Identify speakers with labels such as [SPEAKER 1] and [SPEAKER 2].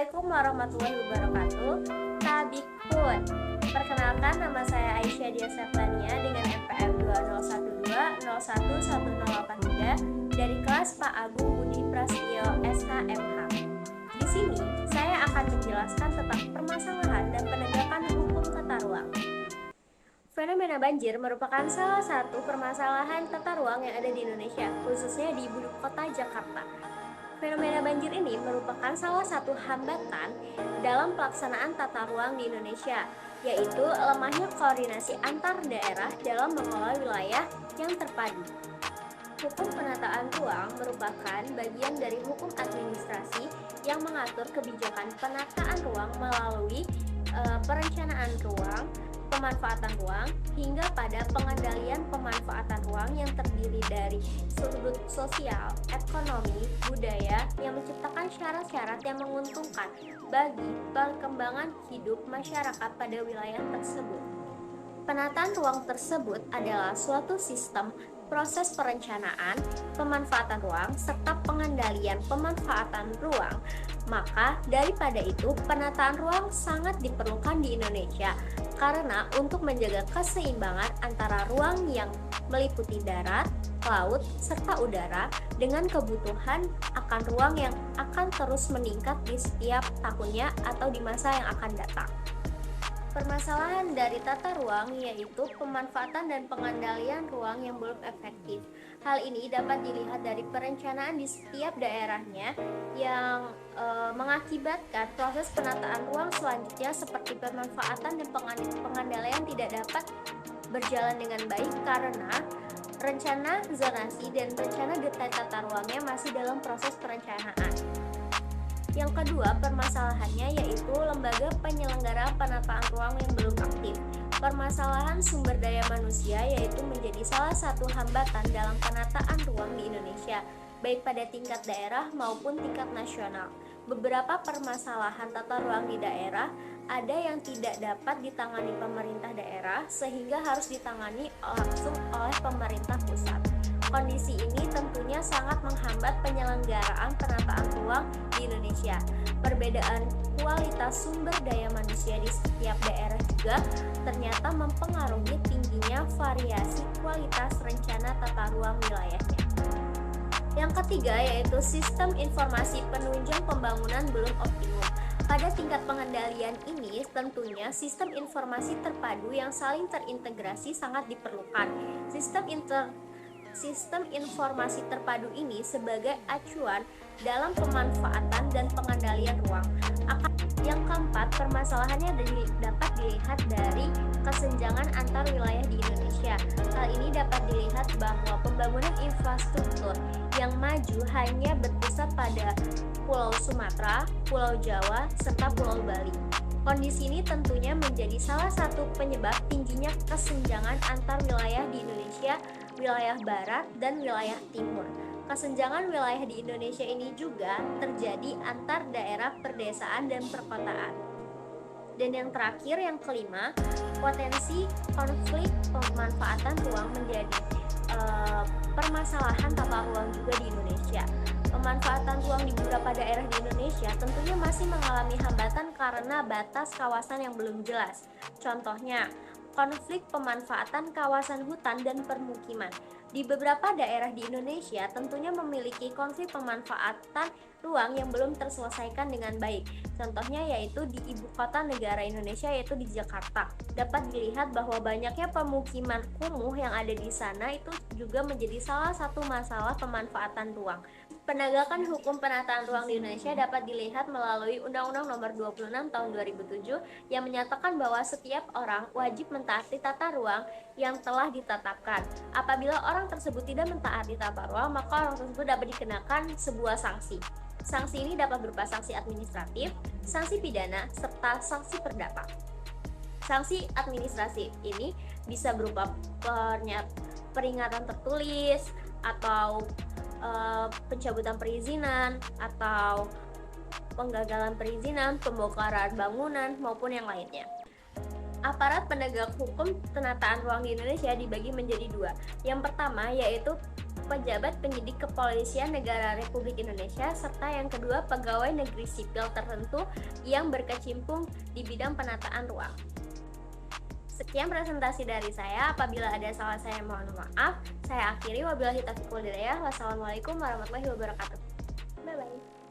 [SPEAKER 1] Assalamualaikum warahmatullahi wabarakatuh. Tabikun. Perkenalkan, nama saya Aisyah Dia Septania dengan NPM 2012011083 dari kelas Pak Agung Budi Prasetyo SHMH. Di sini saya akan menjelaskan tentang permasalahan dan penegakan hukum tata ruang. Fenomena banjir merupakan salah satu permasalahan tata ruang yang ada di Indonesia, khususnya di ibu kota Jakarta. Fenomena banjir ini merupakan salah satu hambatan dalam pelaksanaan tata ruang di Indonesia, yaitu lemahnya koordinasi antar daerah dalam mengelola wilayah yang terpadu. Hukum penataan ruang merupakan bagian dari hukum administrasi yang mengatur kebijakan penataan ruang melalui perencanaan ruang, pemanfaatan ruang, hingga pada pengendalian pemanfaatan ruang yang terdiri dari sudut sosial, ekonomi, budaya yang menciptakan syarat-syarat yang menguntungkan bagi perkembangan hidup masyarakat pada wilayah tersebut. Penataan ruang tersebut adalah suatu sistem proses perencanaan, pemanfaatan ruang, serta pengendalian pemanfaatan ruang. Maka daripada itu, penataan ruang sangat diperlukan di Indonesia karena untuk menjaga keseimbangan antara ruang yang meliputi darat, laut, serta udara dengan kebutuhan akan ruang yang akan terus meningkat di setiap tahunnya atau di masa yang akan datang. Permasalahan dari tata ruang yaitu pemanfaatan dan pengendalian ruang yang belum efektif. Hal ini dapat dilihat dari perencanaan di setiap daerahnya yang mengakibatkan proses penataan ruang selanjutnya seperti pemanfaatan dan pengendalian tidak dapat berjalan dengan baik karena rencana zonasi dan rencana detail tata ruangnya masih dalam proses perencanaan. Yang kedua, permasalahannya yaitu lembaga penyelenggara penataan ruang yang belum aktif. Permasalahan sumber daya manusia yaitu menjadi salah satu hambatan dalam penataan ruang di Indonesia, baik pada tingkat daerah maupun tingkat nasional. Beberapa permasalahan tata ruang di daerah ada yang tidak dapat ditangani pemerintah daerah sehingga harus ditangani langsung oleh pemerintah pusat. Kondisi ini tentunya sangat menghambat penyelenggaraan penataan ruang di Indonesia. Perbedaan kualitas sumber daya manusia di setiap daerah juga ternyata mempengaruhi tingginya variasi kualitas rencana tata ruang wilayahnya. Yang ketiga yaitu sistem informasi penunjang pembangunan belum optimum. Pada tingkat pengendalian ini, tentunya sistem informasi terpadu yang saling terintegrasi sangat diperlukan. Sistem informasi terpadu ini sebagai acuan dalam pemanfaatan dan pengendalian ruang. Yang keempat, permasalahannya dapat dilihat dari kesenjangan antar wilayah di Indonesia. Hal ini dapat dilihat bahwa pembangunan infrastruktur yang maju hanya berpusat pada Pulau Sumatera, Pulau Jawa, serta Pulau Bali. Kondisi ini tentunya menjadi salah satu penyebab tingginya kesenjangan antar wilayah di Indonesia, wilayah barat dan wilayah timur. Kesenjangan wilayah di Indonesia ini juga terjadi antar daerah perdesaan dan perkotaan. Dan yang terakhir, yang kelima, potensi konflik pemanfaatan ruang menjadi permasalahan tata ruang juga di Indonesia. Pemanfaatan ruang di beberapa daerah di Indonesia tentunya masih mengalami hambatan karena batas kawasan yang belum jelas. Contohnya, konflik pemanfaatan kawasan hutan dan permukiman. Di beberapa daerah di Indonesia tentunya memiliki konflik pemanfaatan ruang yang belum terselesaikan dengan baik. Contohnya yaitu di ibu kota negara Indonesia yaitu di Jakarta. Dapat dilihat bahwa banyaknya pemukiman kumuh yang ada di sana itu juga menjadi salah satu masalah pemanfaatan ruang. Penegakan hukum penataan ruang di Indonesia dapat dilihat melalui Undang-Undang Nomor 26 Tahun 2007 yang menyatakan bahwa setiap orang wajib mentaati tata ruang yang telah ditetapkan. Apabila orang tersebut tidak mentaati tata ruang, maka orang tersebut dapat dikenakan sebuah sanksi. Sanksi ini dapat berupa sanksi administratif, sanksi pidana, serta sanksi perdata. Sanksi administratif ini bisa berupa peringatan tertulis atau pencabutan perizinan atau penggagalan perizinan, pembongkaran bangunan maupun yang lainnya. Aparat penegak hukum penataan ruang di Indonesia dibagi menjadi dua. Yang pertama yaitu pejabat penyidik kepolisian negara Republik Indonesia, serta yang kedua pegawai negeri sipil tertentu yang berkecimpung di bidang penataan ruang. Sekian presentasi dari saya. Apabila ada salah saya mohon maaf. Saya akhiri, wabillahi taufiq wal hidayah. Wassalamualaikum warahmatullahi wabarakatuh. Bye bye.